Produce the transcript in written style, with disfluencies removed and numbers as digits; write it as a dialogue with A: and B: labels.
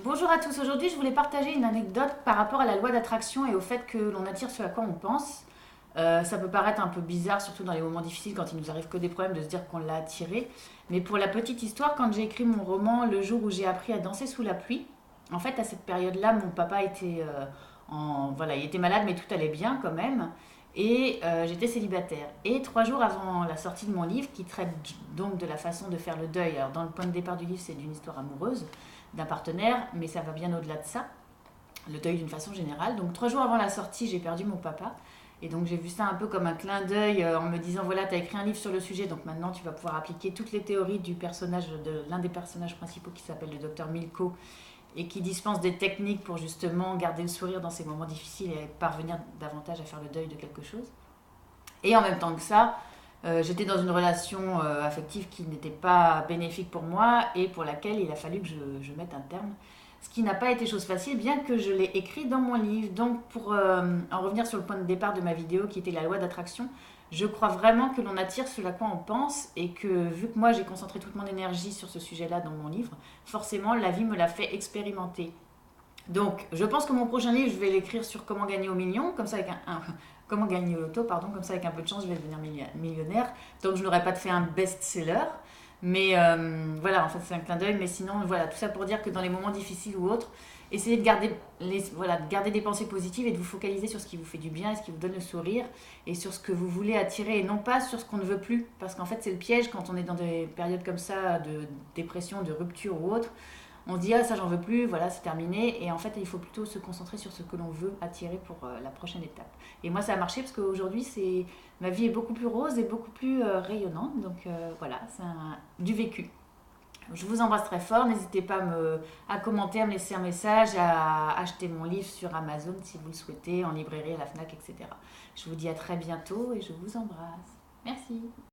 A: Bonjour à tous, aujourd'hui je voulais partager une anecdote par rapport à la loi d'attraction et au fait que l'on attire ce à quoi on pense. Ça peut paraître un peu bizarre, surtout dans les moments difficiles quand il nous arrive que des problèmes, de se dire qu'on l'a attiré. Mais pour la petite histoire, quand j'ai écrit mon roman Le jour où j'ai appris à danser sous la pluie, en fait à cette période-là, mon papa était, voilà, il était malade mais tout allait bien quand même. Et j'étais célibataire. Et 3 jours avant la sortie de mon livre, qui traite donc de la façon de faire le deuil, alors dans le point de départ du livre c'est d'une histoire amoureuse, d'un partenaire, mais ça va bien au-delà de ça, le deuil d'une façon générale. Donc 3 jours avant la sortie, j'ai perdu mon papa. Et donc j'ai vu ça un peu comme un clin d'œil en me disant, voilà, tu as écrit un livre sur le sujet, donc maintenant tu vas pouvoir appliquer toutes les théories du personnage, de l'un des personnages principaux qui s'appelle le docteur Milko, et qui dispense des techniques pour justement garder le sourire dans ces moments difficiles et parvenir davantage à faire le deuil de quelque chose. Et en même temps que ça, j'étais dans une relation affective qui n'était pas bénéfique pour moi et pour laquelle il a fallu que je mette un terme. Ce qui n'a pas été chose facile, bien que je l'ai écrit dans mon livre. Donc, pour en revenir sur le point de départ de ma vidéo, qui était la loi d'attraction, je crois vraiment que l'on attire ce à quoi on pense et que, vu que moi j'ai concentré toute mon énergie sur ce sujet-là dans mon livre, forcément la vie me l'a fait expérimenter. Donc, je pense que mon prochain livre, je vais l'écrire sur comment gagner au million, comme ça avec comment gagner au loto, pardon, comme ça avec un peu de chance, je vais devenir millionnaire. Donc, je n'aurais pas fait un best-seller. Mais voilà, en fait, c'est un clin d'œil. Mais sinon, voilà, tout ça pour dire que dans les moments difficiles ou autres, essayez de garder, voilà, de garder des pensées positives et de vous focaliser sur ce qui vous fait du bien et ce qui vous donne le sourire et sur ce que vous voulez attirer et non pas sur ce qu'on ne veut plus. Parce qu'en fait, c'est le piège quand on est dans des périodes comme ça de dépression, de rupture ou autre. On se dit, ah ça j'en veux plus, voilà c'est terminé. Et en fait il faut plutôt se concentrer sur ce que l'on veut attirer pour la prochaine étape. Et moi ça a marché parce qu'aujourd'hui ma vie est beaucoup plus rose et beaucoup plus rayonnante. Donc voilà, c'est du vécu. Je vous embrasse très fort, n'hésitez pas à commenter, à me laisser un message, à acheter mon livre sur Amazon si vous le souhaitez, en librairie, à la FNAC, etc. Je vous dis à très bientôt et je vous embrasse. Merci.